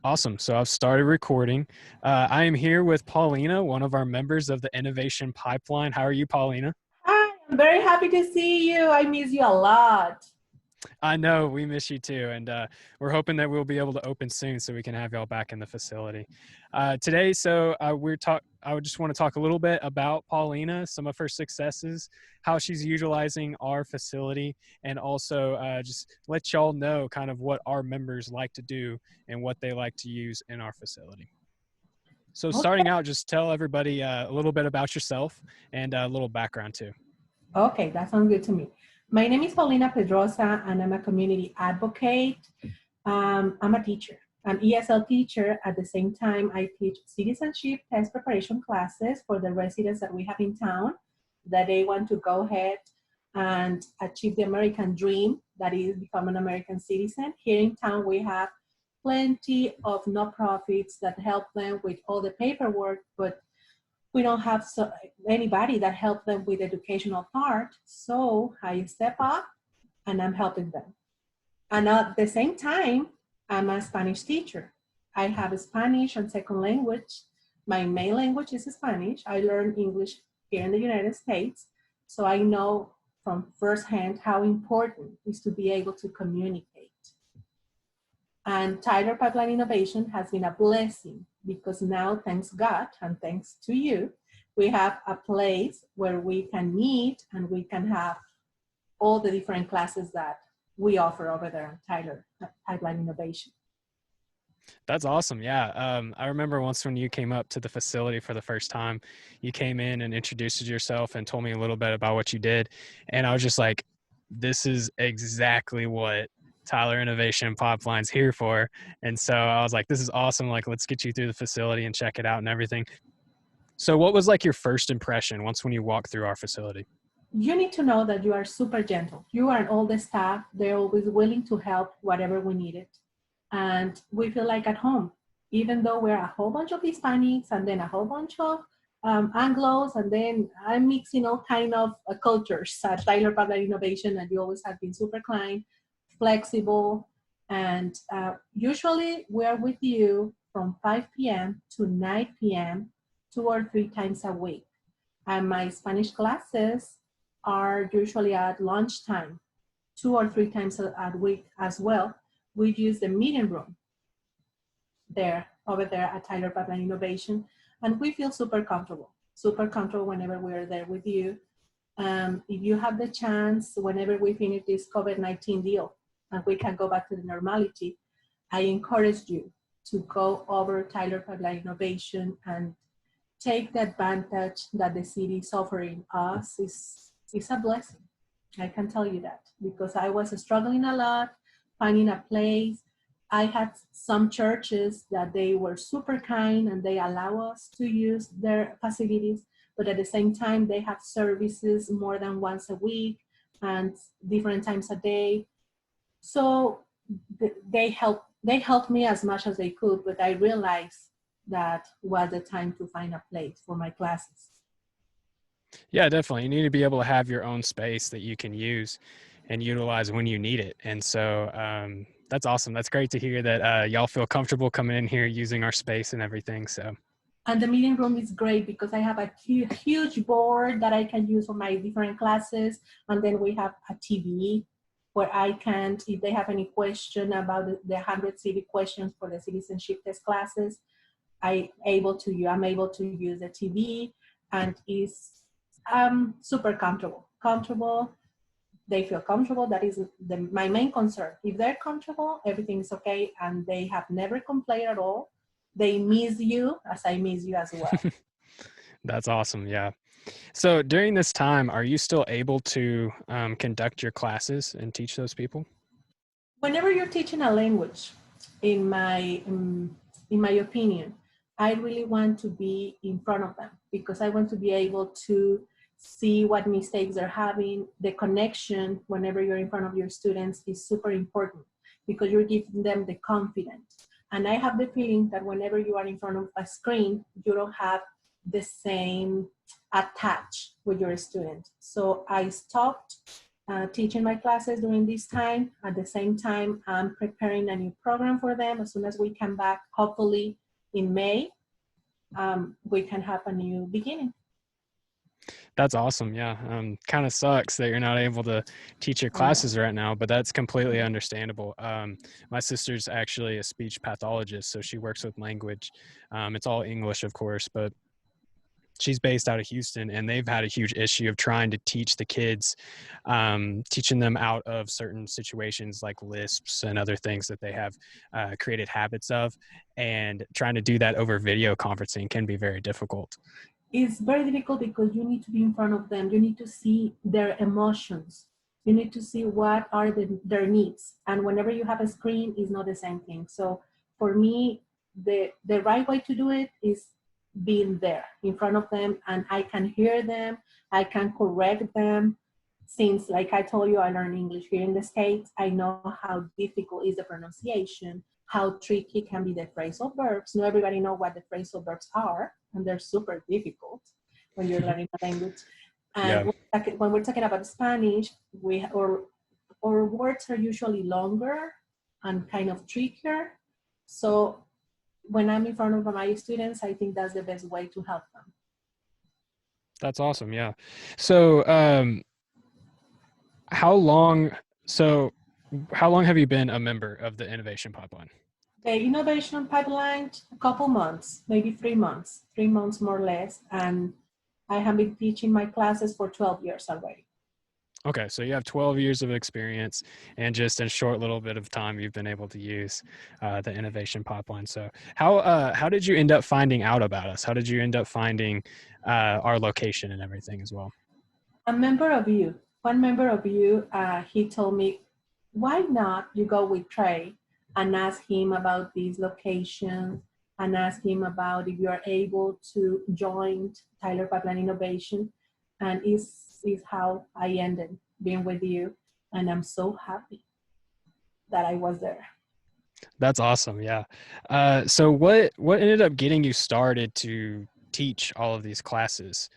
Awesome. So I've started recording. I am here with Paulina, one of our members of the Innovation Pipeline. How are you, Paulina? Hi, I'm very happy to see you. I miss you a lot. I know we miss you too, and we're hoping that we'll be able to open soon so we can have y'all back in the facility. Today, I would just want to talk a little bit about Paulina, some of her successes, how she's utilizing our facility, and also just let y'all know kind of what our members like to do and what they like to use in our facility. So Okay. starting out, just tell everybody a little bit about yourself and a little background too. Okay, that sounds good to me. My name is Paulina Pedroza, and I'm a community advocate. I'm a teacher. I'm ESL teacher. At the same time, I teach citizenship test preparation classes for the residents that we have in town that they want to go ahead and achieve the American dream, that is become an American citizen. Here in town, we have plenty of nonprofits that help them with all the paperwork, but we don't have anybody that help them with the educational part. So I step up and I'm helping them. And at the same time, I'm a Spanish teacher. I have a Spanish and second language. My main language is Spanish. I learned English here in the United States. So I know from firsthand how important it is to be able to communicate. And Tyler Pipeline Innovation has been a blessing because now, thanks God and thanks to you, we have a place where we can meet and we can have all the different classes that we offer over there on Tyler Pipeline Innovation. That's awesome. Yeah. I remember once when you came up to the facility for the first time, you came in and introduced yourself and told me a little bit about what you did. And I was just like, this is exactly what Tyler Innovation Pipeline's here for. And so I was like, this is awesome. Like, let's get you through the facility and check it out and everything. So what was like your first impression once when you walked through our facility? You need to know that you are super gentle. You are all the staff. They're always willing to help whatever we need it. And we feel like at home, even though we're a whole bunch of Hispanics and then a whole bunch of Anglos, and then I'm mixing all kind of cultures at Tyler Public Innovation, and you always have been super kind, flexible, and usually we're with you from 5 p.m. to 9 p.m. 2 or 3 times a week. And my Spanish classes are usually at lunchtime, 2 or 3 times a week as well. We use the meeting room over there at Tyler Pipeline Innovation, and we feel super comfortable whenever we're there with you. If you have the chance, whenever we finish this COVID-19 deal and we can go back to the normality, I encourage you to go over Tyler Pipeline Innovation and take the advantage that the city is offering us. Is a blessing. I can tell you that because I was struggling a lot, finding a place. I had some churches that they were super kind and they allow us to use their facilities, but at the same time, they have services more than once a week and different times a day. So they helped me as much as they could, but I realized that was the time to find a place for my classes. Yeah, definitely. You need to be able to have your own space that you can use and utilize when you need it. And so that's awesome. That's great to hear that y'all feel comfortable coming in here using our space and everything. So And the meeting room is great because I have a huge board that I can use for my different classes. And then we have a TV where I can, if they have any question about the 100 civic questions for the citizenship test classes, I'm able to use the TV, and it's super comfortable. They feel comfortable. That is my main concern. If they're comfortable, everything is okay, and they have never complained at all. They miss you as I miss you as well. that's awesome. Yeah. So during this time, are you still able to conduct your classes and teach those people? Whenever you're teaching a language, in my in my opinion, I really want to be in front of them because I want to be able to see what mistakes they're having. The connection whenever you're in front of your students is super important because you're giving them the confidence. And I have the feeling that whenever you are in front of a screen, you don't have the same attach with your student. So I stopped teaching my classes during this time. At the same time, I'm preparing a new program for them. As soon as we come back, hopefully in May, we can have a new beginning. That's awesome. Yeah. Kind of sucks that you're not able to teach your I know. classes right now, but that's completely understandable. My sister's actually a speech pathologist, so she works with language. It's all English, of course, but she's based out of Houston, and they've had a huge issue of trying to teach the kids, teaching them out of certain situations like lisps and other things that they have created habits of, and trying to do that over video conferencing can be very difficult. It's very difficult because you need to be in front of them. You need to see their emotions. You need to see what are their needs. And whenever you have a screen, it's not the same thing. So for me, the right way to do it is being there in front of them, and I can hear them. I can correct them. Since, like I told you, I learned English here in the States, I know how difficult is the pronunciation, how tricky can be the phrasal verbs. Not everybody know what the phrasal verbs are, and they're super difficult when you're learning a language. Yeah. And when we're talking about Spanish, our words are usually longer and kind of trickier. So when I'm in front of my students, I think that's the best way to help them. That's awesome. Yeah. So, how long, so how long have you been a member of the Innovation Pipeline? The innovation pipeline, a couple months, maybe 3 months more or less. And I have been teaching my classes for 12 years already. Okay, so you have 12 years of experience, and just in a short little bit of time, you've been able to use the Innovation Pipeline. So, how did you end up finding out about us? How did you end up finding our location and everything as well? One member of you, he told me, why not you go with Trey and ask him about these locations and ask him about if you are able to join Tyler Pipeline Innovation. And is how I ended being with you. And I'm so happy that I was there. That's awesome. Yeah. So, what ended up getting you started to teach all of these classes?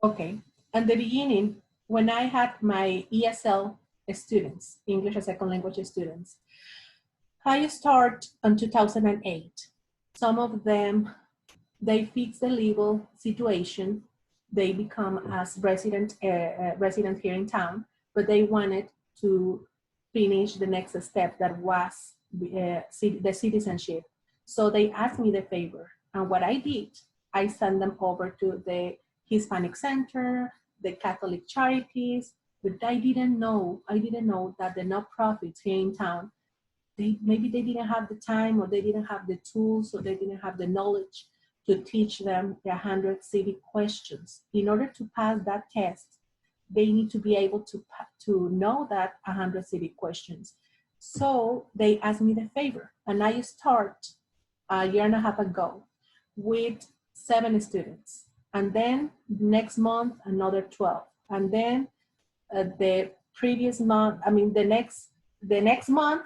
Okay. At the beginning, when I had my ESL students, English as Second Language students, I start in 2008. Some of them, they fix the legal situation. They become as resident here in town, but they wanted to finish the next step that was the citizenship. So they asked me the favor. And what I did, I sent them over to the Hispanic Center, the Catholic Charities, but I didn't know that the nonprofits here in town, maybe they didn't have the time, or they didn't have the tools, or they didn't have the knowledge to teach them the 100 civic questions. In order to pass that test, they need to be able to know that 100 civic questions. So they asked me the favor, and I start a year and a half ago with 7 students. And then next month, another 12. And then the previous month, the next month,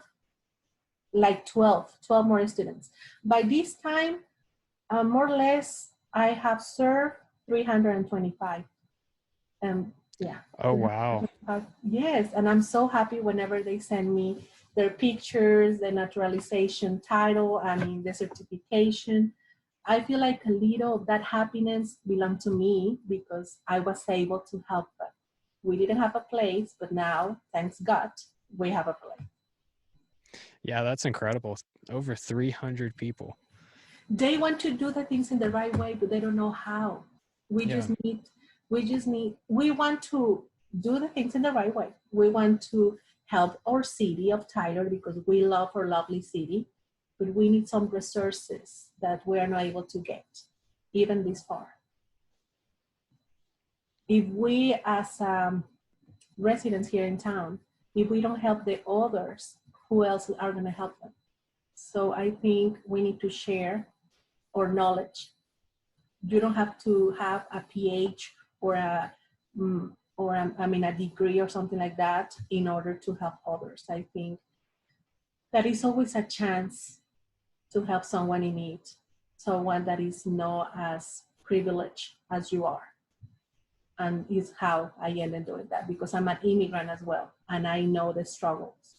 like 12 more students. By this time, more or less, I have served 325. Yeah. Oh, wow. Yes, and I'm so happy whenever they send me their pictures, the naturalization title, the certification. I feel like a little of that happiness belonged to me because I was able to help them. We didn't have a place, but now, thanks God, we have a place. Yeah, that's incredible. Over 300 people. They want to do the things in the right way, but they don't know how. We Yeah. we want to do the things in the right way. We want to help our city of Tyler because we love our lovely city, but we need some resources that we are not able to get, even this far. If we, as residents here in town, if we don't help the others, who else are going to help them? So I think we need to share our knowledge. You don't have to have a PhD or a degree or something like that in order to help others. I think that is always a chance to help someone in need, someone that is not as privileged as you are. And is how I ended doing that, because I'm an immigrant as well, and I know the struggles.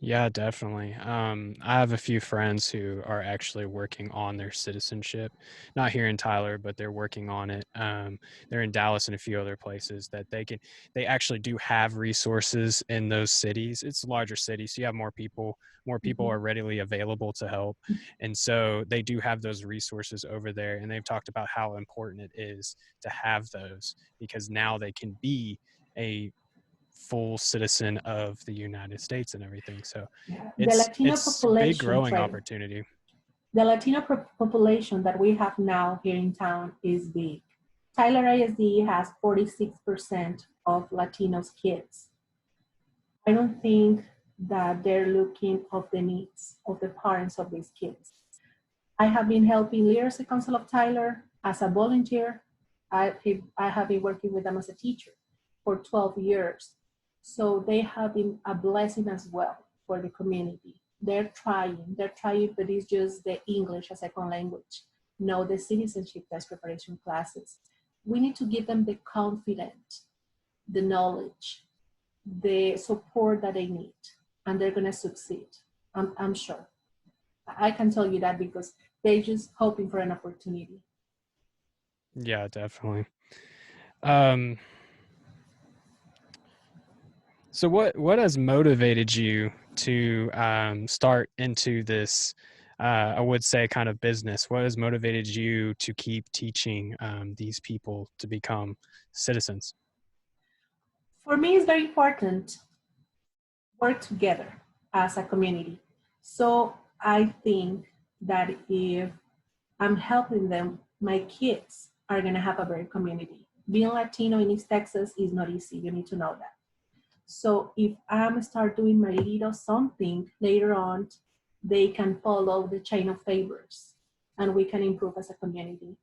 Yeah, definitely. I have a few friends who are actually working on their citizenship, not here in Tyler, but they're working on it. They're in Dallas and a few other places that they actually do have resources in those cities. It's larger cities, so you have more people Mhm. are readily available to help. And so they do have those resources over there. And they've talked about how important it is to have those because now they can be a full citizen of the United States and everything. So Yeah. The it's Latino it's big population, growing Trey, opportunity. the Latino population that we have now here in town is big. Tyler ISD has 46% of Latinos kids. I don't think that they're looking of the needs of the parents of these kids. I have been helping Literacy Council of Tyler as a volunteer. I have been working with them as a teacher for 12 years. So they have been a blessing as well for the community. They're trying, but it's just the English as second language, no the citizenship test preparation classes. We need to give them the confidence, the knowledge, the support that they need, and they're gonna succeed. I'm sure. I can tell you that because they're just hoping for an opportunity. Yeah, definitely. Um, so what has motivated you to start into this? I would say kind of business. What has motivated you to keep teaching these people to become citizens? For me, it's very important work together as a community. So I think that if I'm helping them, my kids are gonna have a better community. Being Latino in East Texas is not easy. You need to know that. So if I'm start doing my little something later on, they can follow the chain of favors, and we can improve as a community.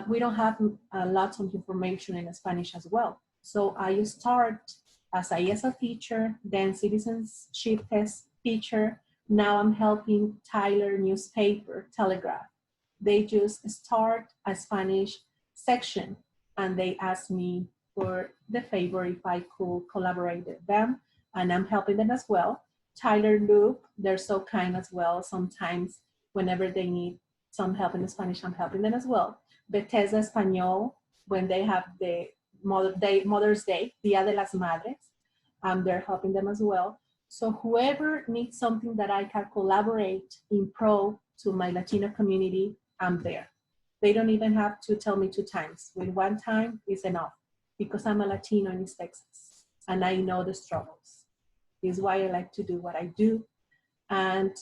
We don't have lots of information in Spanish as well. So I start as a ESL teacher, then citizenship test teacher. Now I'm helping Tyler newspaper, Telegraph. They just start a Spanish section, and they ask me for the favor if I could collaborate with them, and I'm helping them as well. Tyler Loop, they're so kind as well. Sometimes whenever they need some help in Spanish, I'm helping them as well. Bethesda Español, when they have the Mother's Day, Dia de las Madres, they're helping them as well. So whoever needs something that I can collaborate in pro to my Latino community, I'm there. They don't even have to tell me 2 times. With 1 time is enough because I'm a Latino in East Texas and I know the struggles. This is why I like to do what I do. And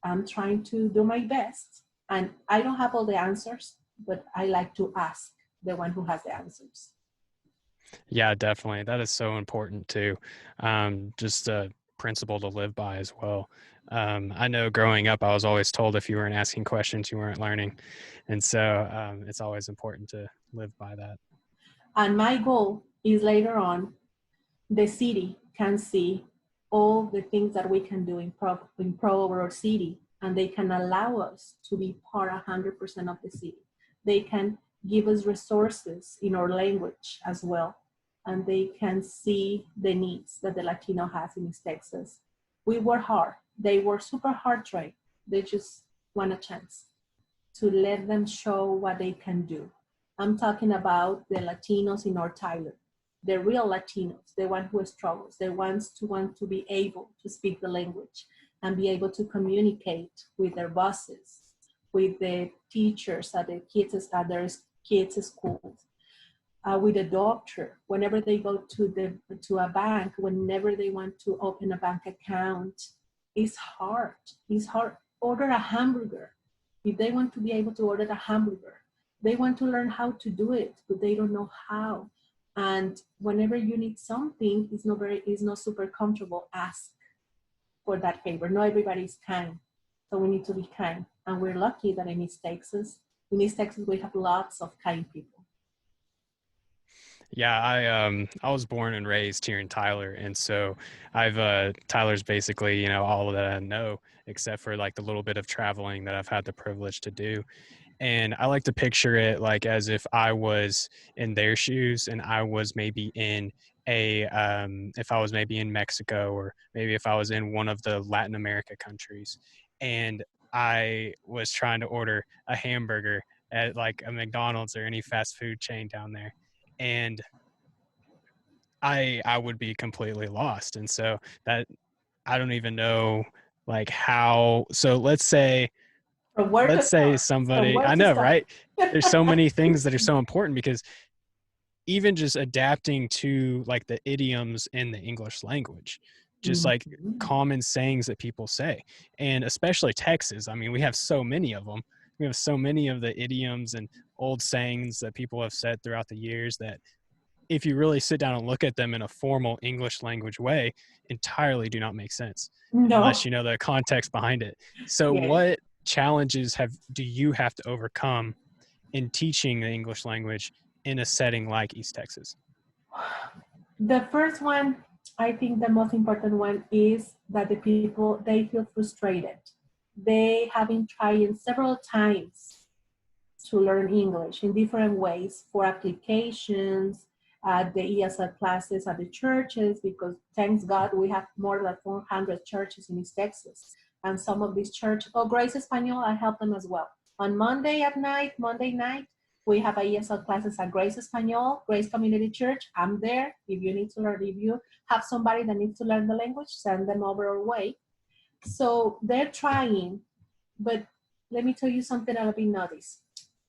I'm trying to do my best. And I don't have all the answers, but I like to ask the one who has the answers. Yeah, definitely. That is so important too. Just a principle to live by as well. I know growing up, I was always told if you weren't asking questions, you weren't learning. And so it's always important to live by that. And my goal is later on, the city can see all the things that we can do in pro over our city, and they can allow us to be part 100% of the city. They can give us resources in our language as well, and they can see the needs that the Latino has in East Texas. We work hard. They work super hard, right? They just want a chance to let them show what they can do. I'm talking about the Latinos in North Tyler, the real Latinos, the one who struggles, the ones who want to be able to speak the language and be able to communicate with their bosses, with the teachers at the kids at their kids' schools, with a doctor, whenever they go to a bank, whenever they want to open a bank account. It's hard. It's hard. Order a hamburger. If they want to be able to order a hamburger, they want to learn how to do it, but they don't know how. And whenever you need something, it's not super comfortable. Ask for that favor. Not everybody is kind, so we need to be kind. And we're lucky that in East Texas, we have lots of kind people. Yeah, I was born and raised here in Tyler, and so I've Tyler's basically, all that I know except for like the little bit of traveling that I've had the privilege to do. And I like to picture it like as if I was in their shoes and I was maybe in if I was maybe in Mexico, or maybe if I was in one of the Latin America countries, and I was trying to order a hamburger at like a McDonald's or any fast food chain down there. And I would be completely lost. And so that I don't even know like how. So From where to let's say start? From somebody, where I to know, start? right? There's so many things that are so important, because even just adapting to like the idioms in the English language, just like Mhm. common sayings that people say, and especially Texas. I mean, we have so many of them. We have so many of the idioms and old sayings that people have said throughout the years that, if you really sit down and look at them in a formal English language way, entirely do not make sense unless No. you know the context behind it. So Yeah. what challenges do you have to overcome in teaching the English language in a setting like East Texas? The first one, I think the most important one is that the people, they feel frustrated. They have been trying several times to learn English in different ways for applications, at the ESL classes at the churches, because thanks God we have more than 400 churches in East Texas. And some of these churches, oh, Grace Espanol, I help them as well. On Monday night, we have a ESL classes at Grace Espanol, Grace Community Church. I'm there. If you need to learn, if you have somebody that needs to learn the language, send them over our way. So they're trying, but let me tell you something I've been noticed.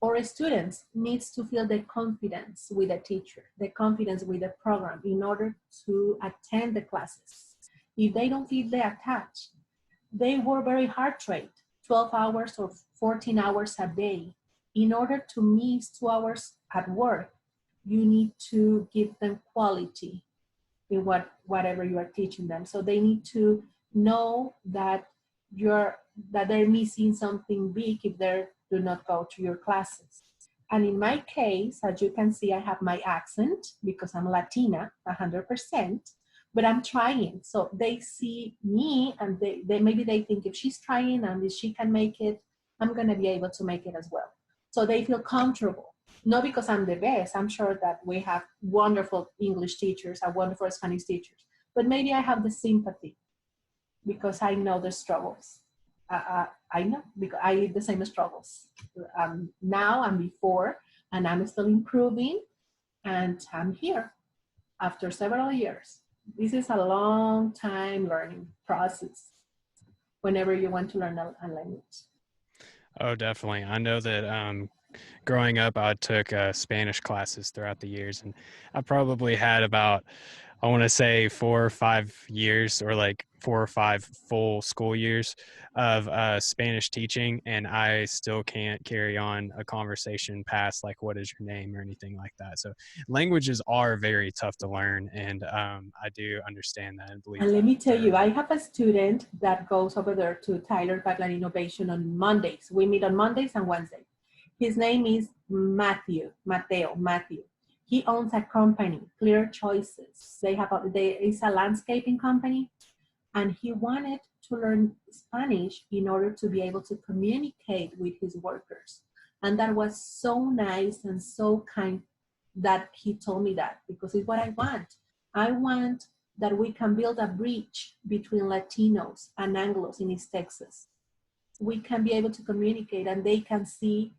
Our students needs to feel the confidence with the teacher, the confidence with the program in order to attend the classes. If they don't feel they attached, they work very hard trade, 12 hours or 14 hours a day. In order to miss 2 hours at work, you need to give them quality in whatever you are teaching them. So they need to know that they're missing something big if they do not go to your classes. And in my case, as you can see, I have my accent because I'm Latina, 100%, but I'm trying. So they see me and they maybe they think if she's trying and if she can make it, I'm gonna be able to make it as well. So they feel comfortable. Not because I'm the best. I'm sure that we have wonderful English teachers and wonderful Spanish teachers, but maybe I have the sympathy because I know the struggles. I know because I live the same struggles now and before, and I'm still improving, and I'm here after several years. This is a long time learning process whenever you want to learn a language. Oh, definitely. I know that growing up, I took Spanish classes throughout the years, and I probably had about, I want to say 4 or 5 years, or like 4 or 5 full school years of Spanish teaching, and I still can't carry on a conversation past like "what is your name" or anything like that. So languages are very tough to learn, and I do understand that and believe And let that me tell you, I thoroughly. have a student that goes over there to Tyler Pipeline Innovation on Mondays. We meet on Mondays and Wednesdays. His name is Matthew. He owns a company, Clear Choices. It's a landscaping company, and he wanted to learn Spanish in order to be able to communicate with his workers. And that was so nice and so kind that he told me that, because it's what I want. I want that we can build a bridge between Latinos and Anglos in East Texas. We can be able to communicate and they can see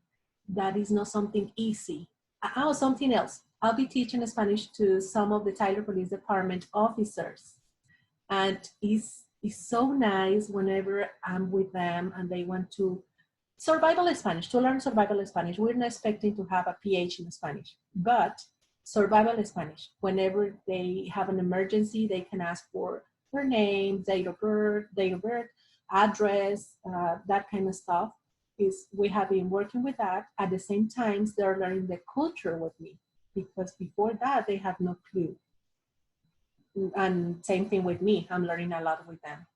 that is not something easy. Oh, something else. I'll be teaching Spanish to some of the Tyler Police Department officers. And it's so nice whenever I'm with them and they want to survival Spanish, to learn survival Spanish. We're not expecting to have a PH in Spanish, but survival Spanish. Whenever they have an emergency, they can ask for their name, date of birth, address, that kind of stuff. Is we have been working with that. At the same time, they're learning the culture with me, because before that they have no clue. And same thing with me. I'm learning a lot with them.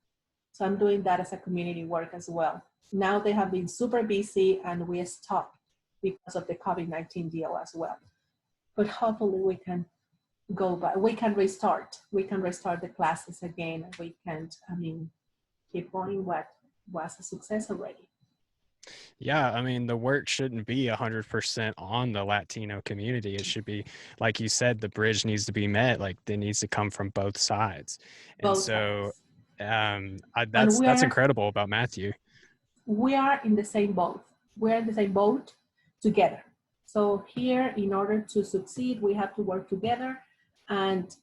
So I'm doing that as a community work as well. Now they have been super busy and we stopped because of the COVID-19 deal as well. But hopefully we can go back. We can restart. We can restart the classes again. We can, keep going what was a success already. Yeah, I mean, the work shouldn't be 100% on the Latino community. It should be, like you said, the bridge needs to be met. Like, it needs to come from both sides. And Both so, sides. And that's incredible about Matthew. we are in the same boat. We're in the same boat together. So here, in order to succeed, we have to work together, and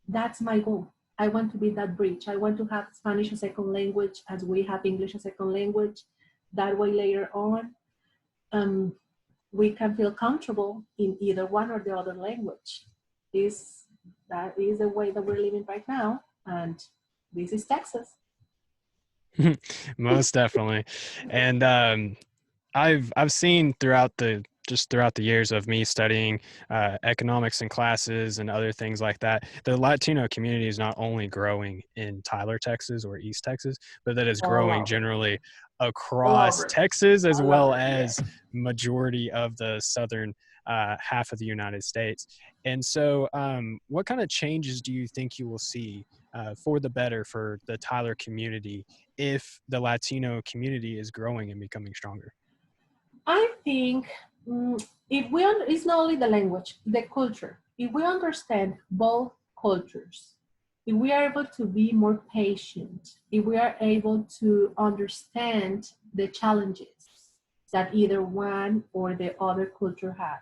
that's my goal. I want to be that bridge. I want to have Spanish as second language as we have English as second language. That way, later on, um, we can feel comfortable in either one or the other language. That is the way that we're living right now, and this is Texas. Most definitely. And I've seen throughout the years of me studying economics in classes and other things like that, the Latino community is not only growing in Tyler, Texas, or East Texas, but that is All growing over, generally all across over, Texas as all well over. Yeah. as majority of the southern half of the United States. And so, what kind of changes do you think you will see for the better for the Tyler community if the Latino community is growing and becoming stronger? I think if it's not only the language, the culture. If we understand both cultures, if we are able to be more patient, if we are able to understand the challenges that either one or the other culture have,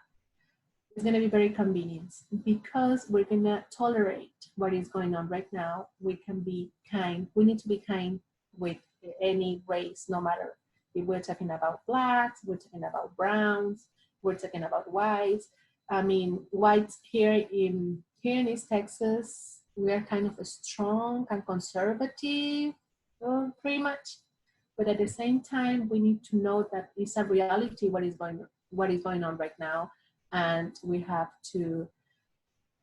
it's going to be very convenient because we're going to tolerate what is going on right now. We can be kind. We need to be kind with any race, no matter if we're talking about blacks, we're talking about browns, we're talking about whites. I mean, whites here in East Texas, we are kind of a strong and conservative, pretty much. But at the same time, we need to know that it's a reality what is going on right now, and we have to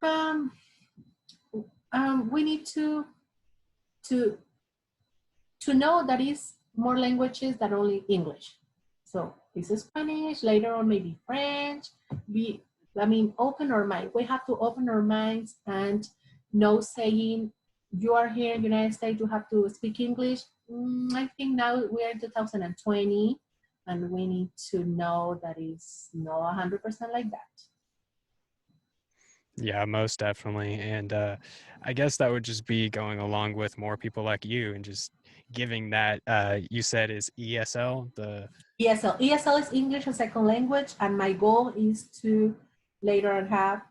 um, we need to to know that is more languages than only English. So this is Spanish, later on maybe French. Open our mind. We have to open our minds and no saying you are here in the United States, you have to speak English. I think now we are in 2020 and we need to know that it's not 100% like that. Yeah, most definitely. And I guess that would just be going along with more people like you and just giving that, you said is ESL, the, ESL. ESL is English as second language, and my goal is to later on have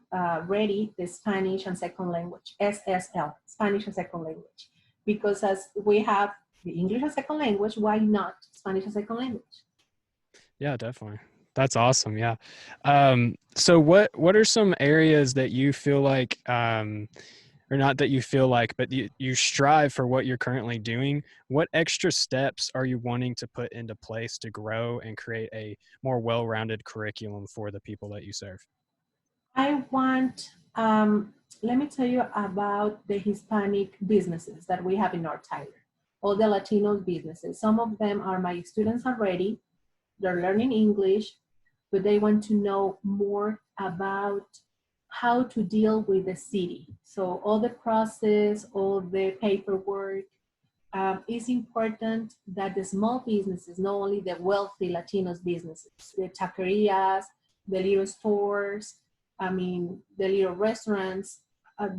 ready the Spanish and second language, SSL, Spanish and second language. Because as we have the English as second language, why not Spanish as second language? yeah, definitely. That's awesome. Yeah. So what are some areas that you feel like, or not that you feel like, but you strive for what you're currently doing? What extra steps are you wanting to put into place to grow and create a more well-rounded curriculum for the people that you serve? I want, let me tell you about the Hispanic businesses that we have in North Tyler, all the Latino businesses. Some of them are my students already. They're learning English, but they want to know more about how to deal with the city. So all the process, all the paperwork, it's important that the small businesses, not only the wealthy Latinos businesses, the taquerias, the little stores, the little restaurants,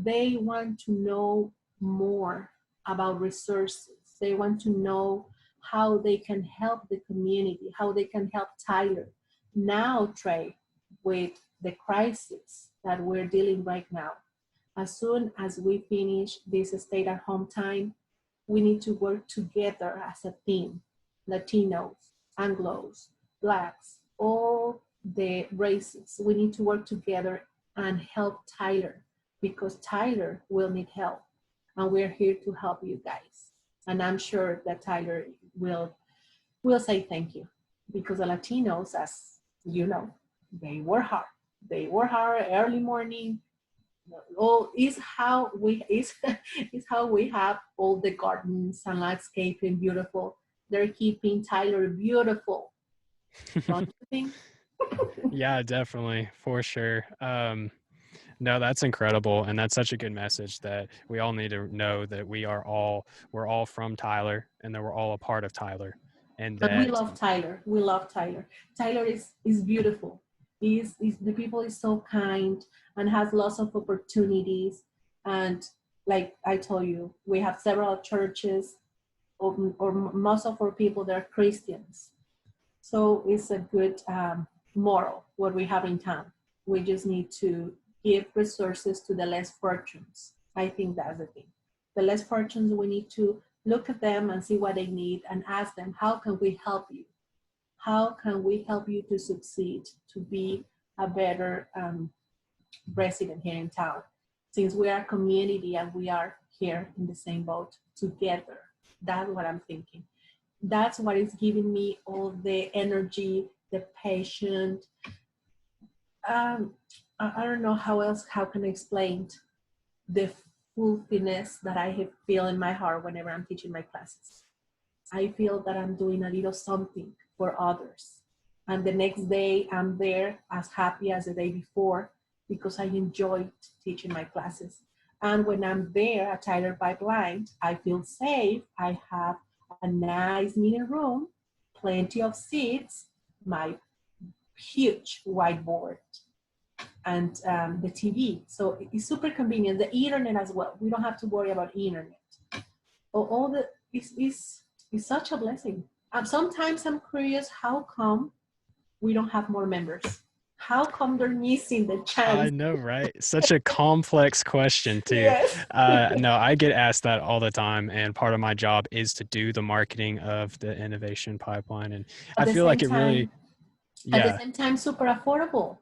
they want to know more about resources. They want to know how they can help the community, how they can help Tyler now trade with the crisis that we're dealing right now. As soon as we finish this stay at home time, we need to work together as a team. Latinos, Anglos, Blacks, all the races. We need to work together and help Tyler because Tyler will need help. And we're here to help you guys. And I'm sure that Tyler will say thank you because the Latinos, as you know, they work hard. They work hard early morning, all is how we is is how we have all the gardens and landscaping beautiful. They're keeping Tyler beautiful, don't you think? Yeah, definitely, for sure. No, that's incredible, and that's such a good message that we all need to know that we're all from Tyler, and that we're all a part of Tyler, and And we that love Tyler. We love Tyler. Tyler is beautiful. Is the people is so kind and has lots of opportunities. And like I told you, we have several churches, or most of our people they're Christians. So it's a good model what we have in town. We just need to give resources to the less fortunes. I think that's the thing. The less fortunes, we need to look at them and see what they need and ask them, how can we help you? How can we help you to succeed, to be a better resident here in town? Since we are a community and we are here in the same boat together, that's what I'm thinking. That's what is giving me all the energy, the passion. I don't know how can I explain the fulfillment that I feel in my heart whenever I'm teaching my classes. I feel that I'm doing a little something for others. And the next day I'm there as happy as the day before because I enjoyed teaching my classes. And when I'm there at Tyler Pipeline, I feel safe. I have a nice meeting room, plenty of seats, my huge whiteboard, and the TV. So it's super convenient. The internet as well. We don't have to worry about internet. All the is such a blessing. Sometimes I'm curious how come we don't have more members. How come they're missing the I chance? know, right? Such a complex question too. Yes. No, I get asked that all the time, and part of my job is to do the marketing of the innovation pipeline. And At I the feel same like it really, time, yeah, super affordable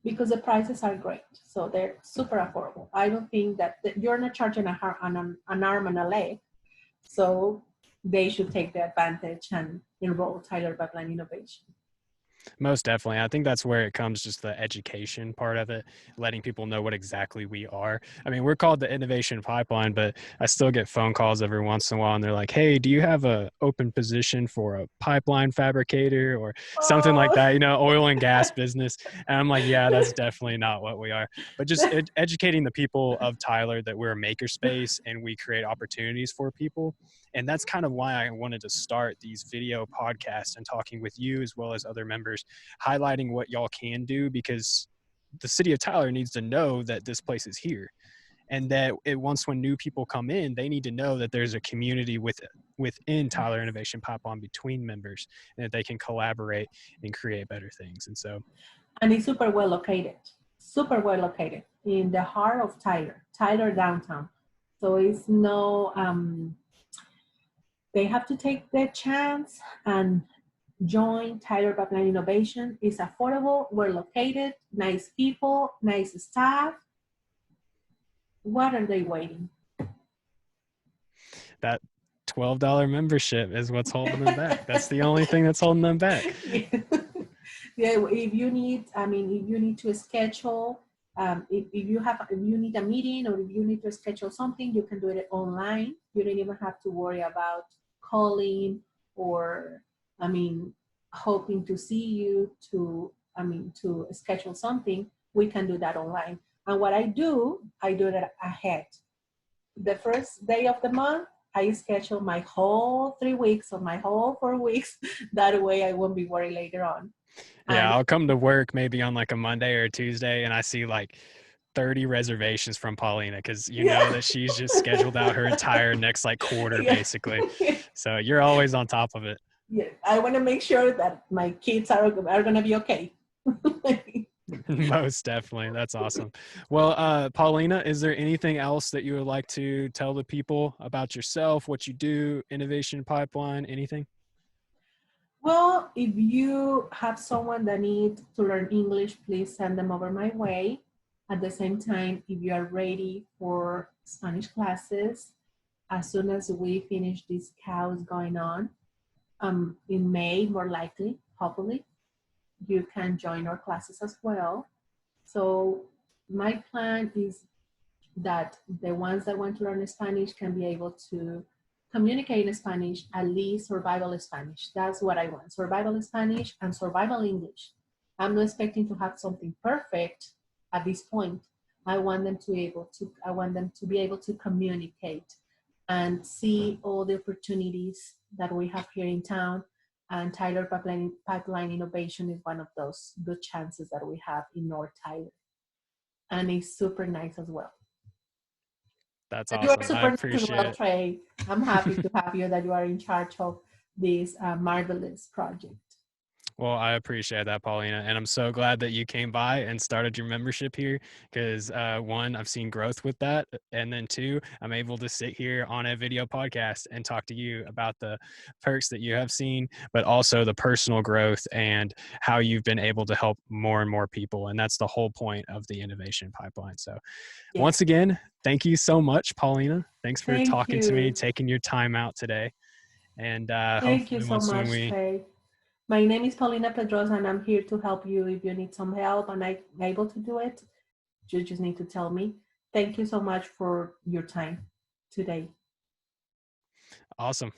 because the prices are great. So they're super affordable. I don't think that you're not charging an arm and a leg. So they should take the advantage and enroll Tyler Pipeline Innovation. most definitely. I think that's where it comes, just the education part of it, letting people know what exactly we are. I mean, we're called the innovation pipeline, but I still get phone calls every once in a while and they're like, hey, do you have a open position for a pipeline fabricator or something like Oh, that, oil and gas business? And I'm like, yeah, that's definitely not what we are. But just educating the people of Tyler that we're a makerspace and we create opportunities for people. And that's kind of why I wanted to start these video podcasts and talking with you as well as other members, highlighting what y'all can do, because the city of Tyler needs to know that this place is here, and that once when new people come in, they need to know that there's a community within Tyler Innovation Pipeline between members, and that they can collaborate and create better things. And so, and it's super well located in the heart of Tyler downtown. So it's no, they have to take their chance and join Tyler Pipeline Innovation. It's affordable, we're located, nice people, nice staff. What are they waiting? that $12 membership is what's holding them back. That's the only thing that's holding them back. Yeah, if you need, if you need to schedule, if you need a meeting or if you need to schedule something, you can do it online. You don't even have to worry about calling or, hoping to see you to schedule something. We can do that online. And what I do it ahead. The first day of the month, I schedule my whole 3 weeks or my whole 4 weeks. That way I won't be worried later on. Yeah, And I'll come to work maybe on like a Monday or a Tuesday and I see like 30 reservations from Paulina, because you know yeah. that she's just scheduled out her entire next like quarter Yeah. basically. So you're always on top of it. Yeah. I want to make sure that my kids are going to be okay. Most definitely. That's awesome. Well, Paulina, is there anything else that you would like to tell the people about yourself, what you do, Innovation Pipeline, anything? Well, if you have someone that needs to learn English, please send them over my way. At the same time, if you are ready for Spanish classes, as soon as we finish this chaos going on, in May, more likely, hopefully, you can join our classes as well. So my plan is that the ones that want to learn Spanish can be able to communicate in Spanish, at least survival Spanish. That's what I want, survival Spanish and survival English. I'm not expecting to have something perfect at this point. I want them to be able to communicate and see all the opportunities that we have here in town. And Tyler Pipeline Innovation is one of those good chances that we have in North Tyler. And it's super nice as well. That's And you are awesome. I super nice as appreciate well, it. Trey. I'm happy to have you that you are in charge of this marvelous project. Well, I appreciate that, Paulina. And I'm so glad that you came by and started your membership here because one, I've seen growth with that. And then two, I'm able to sit here on a video podcast and talk to you about the perks that you have seen, but also the personal growth and how you've been able to help more and more people. And that's the whole point of the innovation pipeline. So once Yes. again, thank you so much, Paulina. Thanks for Thank talking to me, you. taking your time out today. And Thank you hopefully so once when much, we Trey. My name is Paulina Pedroza, and I'm here to help you if you need some help and I'm able to do it. You just need to tell me. Thank you so much for your time today. awesome.